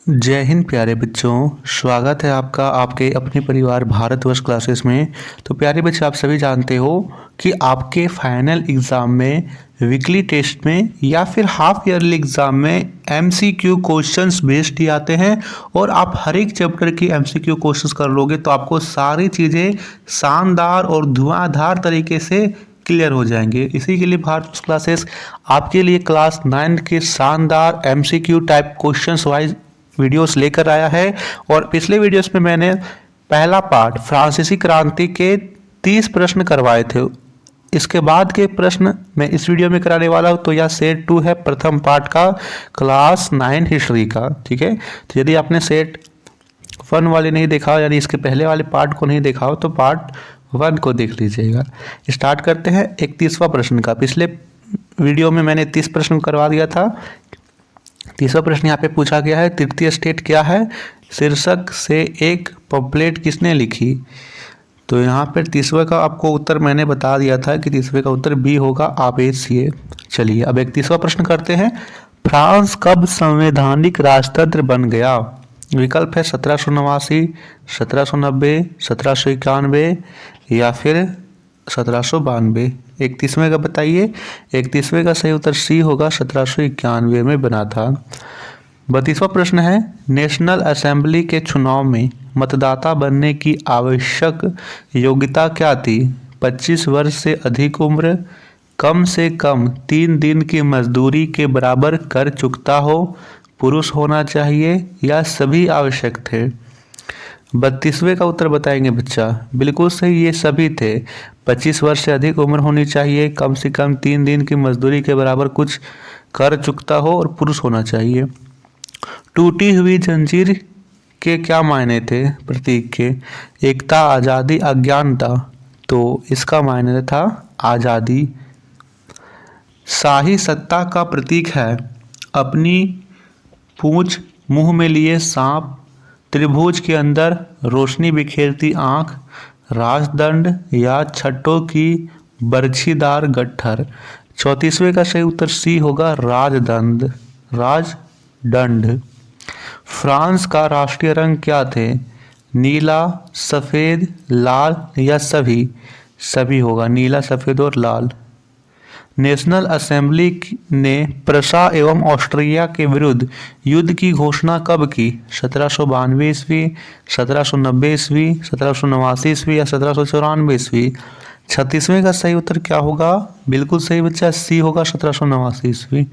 जय हिंद प्यारे बच्चों। स्वागत है आपका आपके अपने परिवार भारतवर्ष क्लासेस में। तो प्यारे बच्चे, आप सभी जानते हो कि आपके फाइनल एग्ज़ाम में, वीकली टेस्ट में या फिर हाफ ईयरली एग्ज़ाम में एमसीक्यू क्वेश्चंस बेस्ड ही आते हैं। और आप हर एक चैप्टर की एमसीक्यू क्वेश्चंस कर लोगे तो आपको सारी चीज़ें शानदार और धुआंधार तरीके से क्लियर हो जाएंगे। इसी के लिए भारत क्लासेस आपके लिए क्लास 9 के शानदार MCQ type questions wise videos लेकर आया है। और पिछले वीडियोस में मैंने पहला पार्ट फ्रांसीसी क्रांति के 30 प्रश्न करवाए थे। इसके बाद के प्रश्न मैं इस वीडियो में कराने वाला हूँ। तो यह सेट 2 है प्रथम पार्ट का, क्लास 9 हिस्ट्री का। ठीक है, तो यदि आपने सेट 1 वाले नहीं देखा हो, यानी इसके पहले वाले पार्ट को नहीं देखा हो, तो पार्ट 1 को देख लीजिएगा। स्टार्ट करते हैं 31वां प्रश्न का। पिछले वीडियो में मैंने 30 प्रश्न करवा दिया था। 30वां प्रश्न यहाँ पे पूछा गया है, तृतीय स्टेट क्या है? शीर्षक से एक पम्पलेट किसने लिखी? तो यहाँ पर 30वें का आपको उत्तर मैंने बता दिया था कि 30वें का उत्तर बी होगा, आपेक्षीय। चलिए अब 31वां प्रश्न करते हैं। फ्रांस कब संवैधानिक राजतंत्र बन गया? विकल्प है 1789, 1790, 1791 या फिर 1792। 31वें का बताइए। 31वें का सही उत्तर सी होगा, 1791 में बना था। 32वां प्रश्न है, नेशनल असेंबली के चुनाव में मतदाता बनने की आवश्यक योग्यता क्या थी? 25 वर्ष से अधिक उम्र, कम से कम 3 दिन की मजदूरी के बराबर कर चुकता हो, पुरुष होना चाहिए या सभी आवश्यक थे? 32वें का उत्तर बताएंगे बच्चा। बिल्कुल सही, ये सभी थे। 25 वर्ष से अधिक उम्र होनी चाहिए, कम से कम 3 दिन की मजदूरी के बराबर कुछ कर चुकता हो और पुरुष होना चाहिए। टूटी हुई जंजीर के क्या मायने थे प्रतीक के? एकता, आज़ादी, अज्ञानता। तो इसका मायने था आज़ादी। शाही सत्ता का प्रतीक है अपनी पूंछ मुंह में लिए सांप, त्रिभुज के अंदर रोशनी बिखेरती आंख, राजदंड या छठों की बरछीदार गट्ठर। 34वें का सही उत्तर सी होगा, राजदंड। राजदंड। फ्रांस का राष्ट्रीय रंग क्या थे? नीला, सफ़ेद, लाल या सभी? सभी होगा, नीला, सफ़ेद और लाल। नेशनल असेंबली ने प्रशा एवं ऑस्ट्रिया के विरुद्ध युद्ध की घोषणा कब की? 1792 ईस्वी, 1790 ईस्वी, 1789 ईस्वी या 1794 ईस्वी? 36वें का सही उत्तर क्या होगा? बिल्कुल सही बच्चा, सी होगा, 1789 ईस्वी।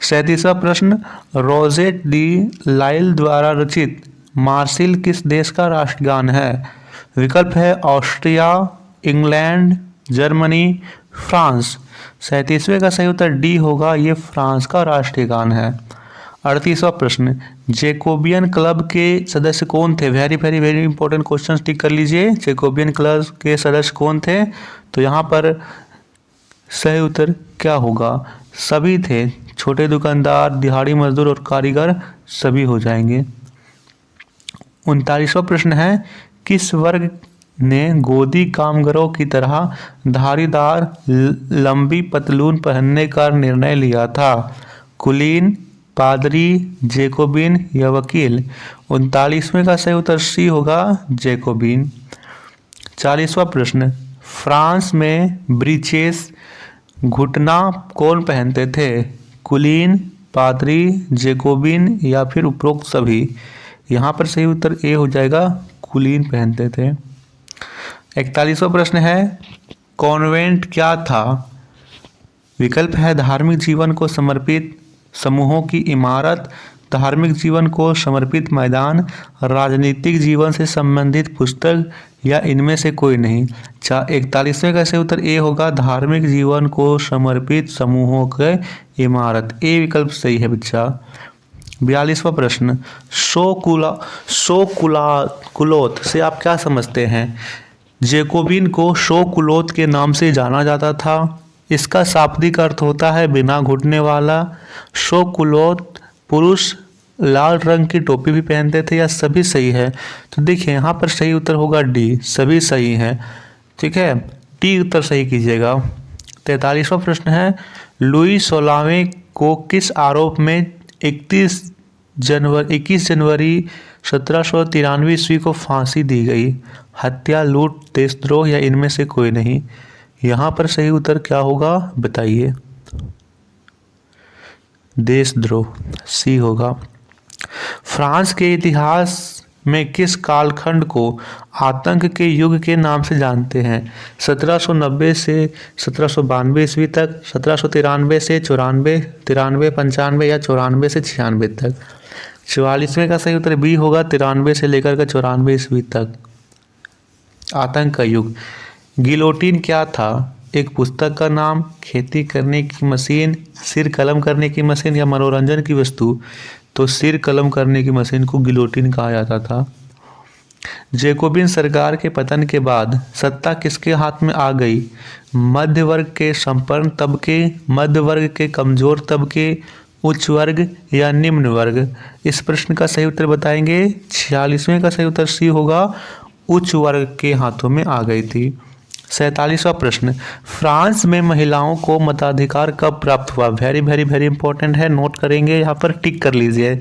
37वां प्रश्न, रोजेट डी लाइल द्वारा रचित मार्सिल किस देश का राष्ट्रगान है? विकल्प है ऑस्ट्रिया, इंग्लैंड, जर्मनी, फ्रांस। 37वें का सही उत्तर डी होगा, ये फ्रांस का राष्ट्रीय गान है। 38वां प्रश्न, जैकोबियन क्लब के सदस्य कौन थे? Very very very important question, tick कर लीजिए। जैकोबियन क्लब के सदस्य कौन थे? तो यहाँ पर सही उत्तर क्या होगा? सभी थे। छोटे दुकानदार, दिहाड़ी मजदूर और कारीगर सभी हो जाएंगे। 39वां प्रश्न है, किस वर्ग ने गोदी कामगारों की तरह धारीदार लंबी पतलून पहनने का निर्णय लिया था? कुलीन, पादरी, जैकोबिन या वकील? 39वें का सही उत्तर सी होगा, जैकोबिन। 40वां प्रश्न, फ्रांस में ब्रीचेस घुटना कौन पहनते थे? कुलीन, पादरी, जैकोबिन या फिर उपरोक्त सभी? यहाँ पर सही उत्तर ए हो जाएगा, कुलीन पहनते थे। 41वां प्रश्न है, कॉन्वेंट क्या था? विकल्प है धार्मिक जीवन को समर्पित समूहों की इमारत, धार्मिक जीवन को समर्पित मैदान, राजनीतिक जीवन से संबंधित पुस्तक या इनमें से कोई नहीं। 41वें का सही उत्तर ए होगा, धार्मिक जीवन को समर्पित समूहों के इमारत। ए विकल्प सही है बच्चा। 42वां प्रश्न, कुलोत से आप क्या समझते हैं? जैकोबिन को शो कुलोत के नाम से जाना जाता था। इसका शाब्दिक अर्थ होता है बिना घुटने वाला। शो कुलोत पुरुष लाल रंग की टोपी भी पहनते थे या सभी सही है? तो देखिए यहाँ पर सही उत्तर होगा डी, सभी सही है। ठीक है, डी उत्तर सही कीजिएगा। 43वां प्रश्न है, लुई 16वें को किस आरोप में 31 21 जनवरी 1793 ईस्वी को फांसी दी गई। हत्या, लूट, देशद्रोह या इनमें से कोई नहीं। यहाँ पर सही उत्तर क्या होगा बताइए। देशद्रोह सी होगा। फ्रांस के इतिहास में किस कालखंड को आतंक के युग के नाम से जानते हैं? 1790 से 1792 ईस्वी तक, 1793 से 94, 93, 95 या 94 से 96 तक। 44वें का सही उत्तर बी होगा, 93 से लेकर के 94 ईस्वी तक। आतंक का युग। गिलोटिन क्या था? एक पुस्तक का नाम, खेती करने की मशीन, सिर कलम करने की मशीन या मनोरंजन की वस्तु? तो सिर कलम करने की मशीन को गिलोटिन कहा जाता था। जैकोबिन सरकार के पतन के बाद सत्ता किसके हाथ में आ गई? मध्य वर्ग के संपन्न तबके, मध्य वर्ग के कमजोर तबके, उच्च वर्ग या निम्न वर्ग? इस प्रश्न का सही उत्तर बताएंगे। 46वें का सही उत्तर सी होगा, उच्च वर्ग के हाथों में आ गई थी। 47वां प्रश्न, फ्रांस में महिलाओं को मताधिकार कब प्राप्त हुआ? वेरी वेरी वेरी इंपॉर्टेंट है, नोट करेंगे, यहाँ पर टिक कर लीजिए।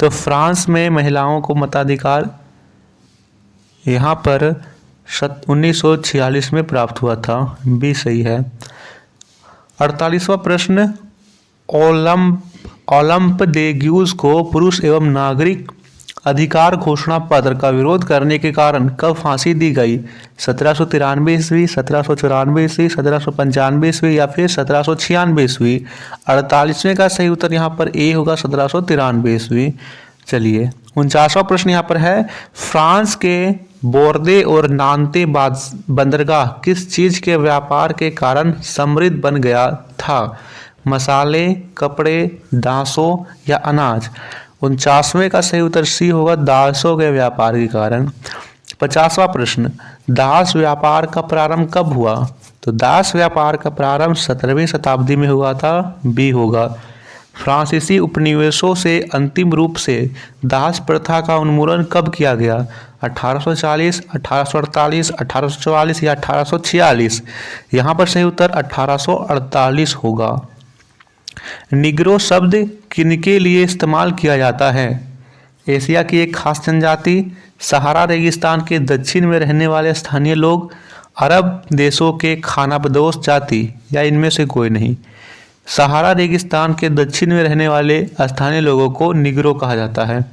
तो फ्रांस में महिलाओं को मताधिकार यहाँ पर 1946 में प्राप्त हुआ था। बी सही है। 48वां प्रश्न, ओलंप दे ग्यूज को पुरुष एवं नागरिक अधिकार घोषणा पत्र का विरोध करने के कारण कब फांसी दी गई? 1793 ईस्वी, 1794 ईस्वी, 1795 ईस्वी या फिर 1796 ईस्वी? 48वें का सही उत्तर यहाँ पर ए होगा, 1793 ईस्वी। चलिए 49वां प्रश्न यहाँ पर है, फ्रांस के बोर्दे और नांते बंदरगाह किस चीज के व्यापार के कारण समृद्ध बन गया था? मसाले, कपड़े, दासों या अनाज? 49वें का सही उत्तर सी होगा, दासों के व्यापार के कारण। 50वां प्रश्न, दास व्यापार का प्रारंभ कब हुआ? तो दास व्यापार का प्रारंभ 17वीं शताब्दी में हुआ था। बी होगा। फ्रांसीसी उपनिवेशों से अंतिम रूप से दास प्रथा का उन्मूलन कब किया गया? 1840, 1848, 1844 या 1846? यहाँ पर सही उत्तर 1848 होगा। निग्रो शब्द किनके लिए इस्तेमाल किया जाता है? एशिया की एक खास जनजाति, सहारा रेगिस्तान के दक्षिण में रहने वाले स्थानीय लोग, अरब देशों के खानाबदोश जाति या इनमें से कोई नहीं? सहारा रेगिस्तान के दक्षिण में रहने वाले स्थानीय लोगों को निग्रो कहा जाता है।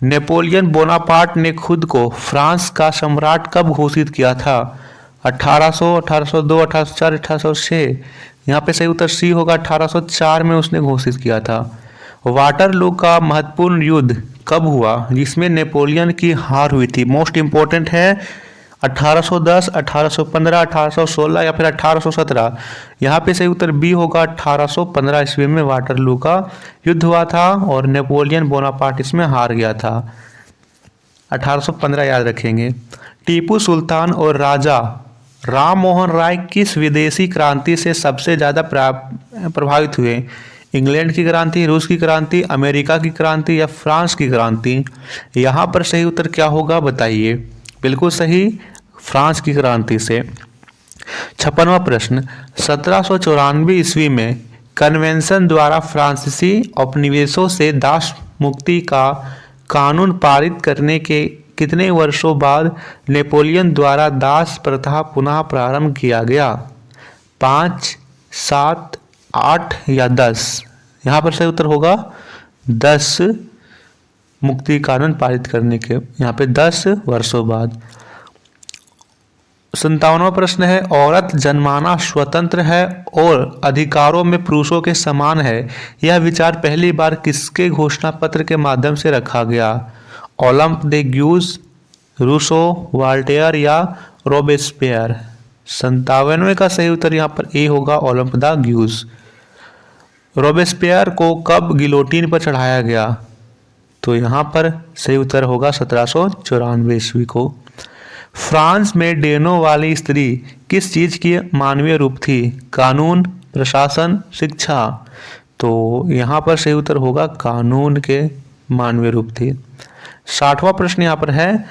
नेपोलियन बोनापार्ट ने खुद को फ्रांस का सम्राट कब घोषित किया था? 1800, 1802, 1804, 1806? यहाँ पे सही उत्तर सी होगा, 1804 में उसने घोषित किया था। वाटरलू का महत्वपूर्ण युद्ध कब हुआ जिसमें नेपोलियन की हार हुई थी? मोस्ट इंपॉर्टेंट है। 1810, 1815, 1816 या फिर 1817? यहाँ पे सही उत्तर बी होगा, 1815 ईस्वी में वाटरलू का युद्ध हुआ था और नेपोलियन बोनापार्ट इसमें हार गया था। 1815 याद रखेंगे। टीपू सुल्तान और राजा राम मोहन राय किस विदेशी क्रांति से सबसे ज़्यादा प्रभावित हुए? इंग्लैंड की क्रांति, रूस की क्रांति, अमेरिका की क्रांति या फ्रांस की क्रांति? यहाँ पर सही उत्तर क्या होगा बताइए। बिल्कुल सही, फ्रांस की क्रांति से। 56वां प्रश्न, 1794 ईस्वी में कन्वेंशन द्वारा फ्रांसीसी उपनिवेशों से दास मुक्ति का कानून पारित करने के कितने वर्षों बाद नेपोलियन द्वारा दास प्रथा पुनः प्रारंभ किया गया? 5, 7, 8 या 10? यहाँ पर सही उत्तर होगा 10, मुक्ति कानून पारित करने के यहाँ पे 10 वर्षों बाद। 57वां प्रश्न है, औरत जन्माना स्वतंत्र है और अधिकारों में पुरुषों के समान है, यह विचार पहली बार किसके घोषणा पत्र के माध्यम से रखा गया? ओलंप दे ग्यूज, रूसो, वाल्टेयर या रोबेस्पियर? 57वें का सही उत्तर यहाँ पर ए होगा, ओलंप द ग्यूज। रोबेस्पियर को कब गिलोटिन पर चढ़ाया गया? तो यहाँ पर सही उत्तर होगा 1794 ईस्वी को। फ्रांस में डेनो वाली स्त्री किस चीज की मानवीय रूप थी? कानून, प्रशासन, शिक्षा? तो यहाँ पर सही उत्तर होगा कानून के मानवीय रूप थी। 60वां प्रश्न यहाँ पर है,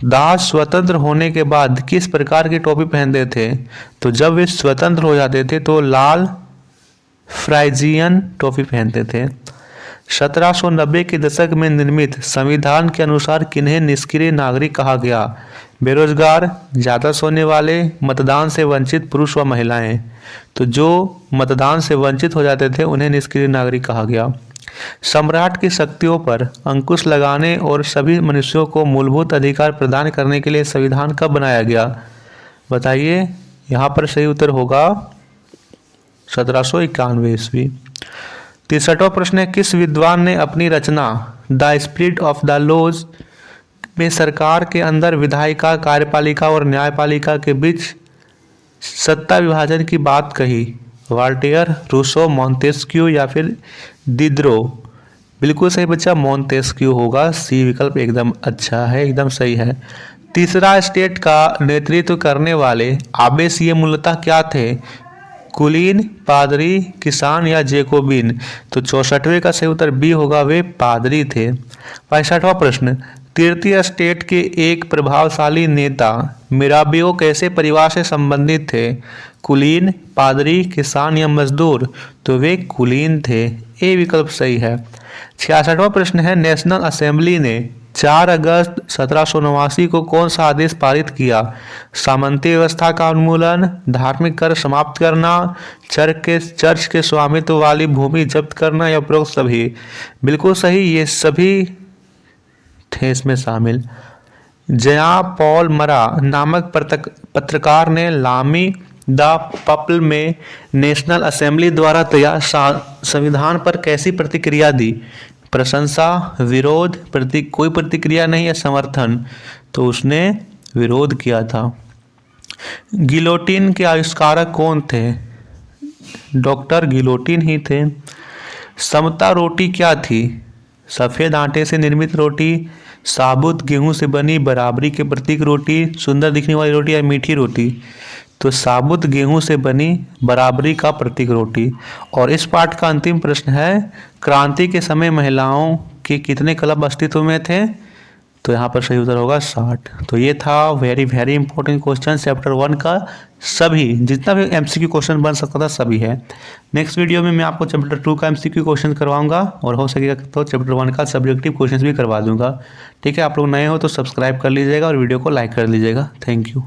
दास स्वतंत्र होने के बाद किस प्रकार की टोपी पहनते थे? तो जब वे स्वतंत्र हो जाते थे तो लाल फ्राइजियन टोपी पहनते थे। 1790 के दशक में निर्मित संविधान के अनुसार किन्हें निष्क्रिय नागरिक कहा गया? बेरोजगार, ज़्यादा सोने वाले, मतदान से वंचित पुरुष व महिलाएं। तो जो मतदान से वंचित हो जाते थे उन्हें निष्क्रिय नागरिक कहा गया। सम्राट की शक्तियों पर अंकुश लगाने और सभी मनुष्यों को मूलभूत अधिकार प्रदान करने के लिए संविधान कब बनाया गया? बताइए, यहाँ पर सही उत्तर होगा 1791 ईस्वी। 63वां प्रश्न है, किस विद्वान ने अपनी रचना the spirit of the laws में सरकार के अंदर विधायिका, कार्यपालिका और न्यायपालिका के बीच सत्ता विभाजन की बात कही? वॉल्टेयर, रूसो, मॉन्टेस्क्यू या फिर दिदरो? बिल्कुल सही बच्चा, मॉन्टेस्क्यू होगा। सी विकल्प एकदम अच्छा है, एकदम सही है। तीसरा, स्टेट का नेतृत्व करने वाले आबेसीय मूलतः क्या थे? कुलीन, पादरी, किसान या जेकोबिन? तो 64वें का सही उत्तर बी होगा, वे पादरी थे। 65वां प्रश्न, तृतीय स्टेट के एक प्रभावशाली नेता मिराबियो कैसे परिवार से संबंधित थे? कुलीन, पादरी, किसान या मजदूर? तो वे कुलीन थे। ए विकल्प सही है। 66वां प्रश्न है, नेशनल असेंबली ने 4 अगस्त 1789 को कौन सा आदेश पारित किया? सामंती व्यवस्था का उन्मूलन, धार्मिक कर समाप्त करना, चर्च के स्वामित्व वाली भूमि जब्त करना या उपरोक्त सभी? बिल्कुल सही, ये सभी थे इसमें शामिल। जया पॉल मरा नामक पत्रकार ने लामी द पीपल में नेशनल असेंबली द्वारा तैयार संविधान पर कैसी प्रतिक्रिया दी? प्रशंसा, विरोध, कोई प्रतिक्रिया नहीं या समर्थन? तो उसने विरोध किया था। गिलोटिन के आविष्कारक कौन थे? डॉक्टर गिलोटिन ही थे। समता रोटी क्या थी? सफ़ेद आटे से निर्मित रोटी, साबुत गेहूं से बनी बराबरी के प्रतीक रोटी, सुंदर दिखने वाली रोटी या मीठी रोटी? तो साबुत गेहूं से बनी बराबरी का प्रतीक रोटी। और इस पाठ का अंतिम प्रश्न है, क्रांति के समय महिलाओं के कितने क्लब अस्तित्व में थे? तो यहाँ पर सही उत्तर होगा 60। तो ये था very very important question chapter 1 का। सभी जितना भी एमसीक्यू क्वेश्चन बन सकता था सभी है। नेक्स्ट वीडियो में मैं आपको चैप्टर 2 का एमसीक्यू क्वेश्चन करवाऊंगा और हो सकेगा तो चैप्टर 1 का सब्जेक्टिव क्वेश्चन भी करवा दूंगा। ठीक है, आप लोग नए हो तो सब्सक्राइब कर लीजिएगा और वीडियो को लाइक कर लीजिएगा। Thank you.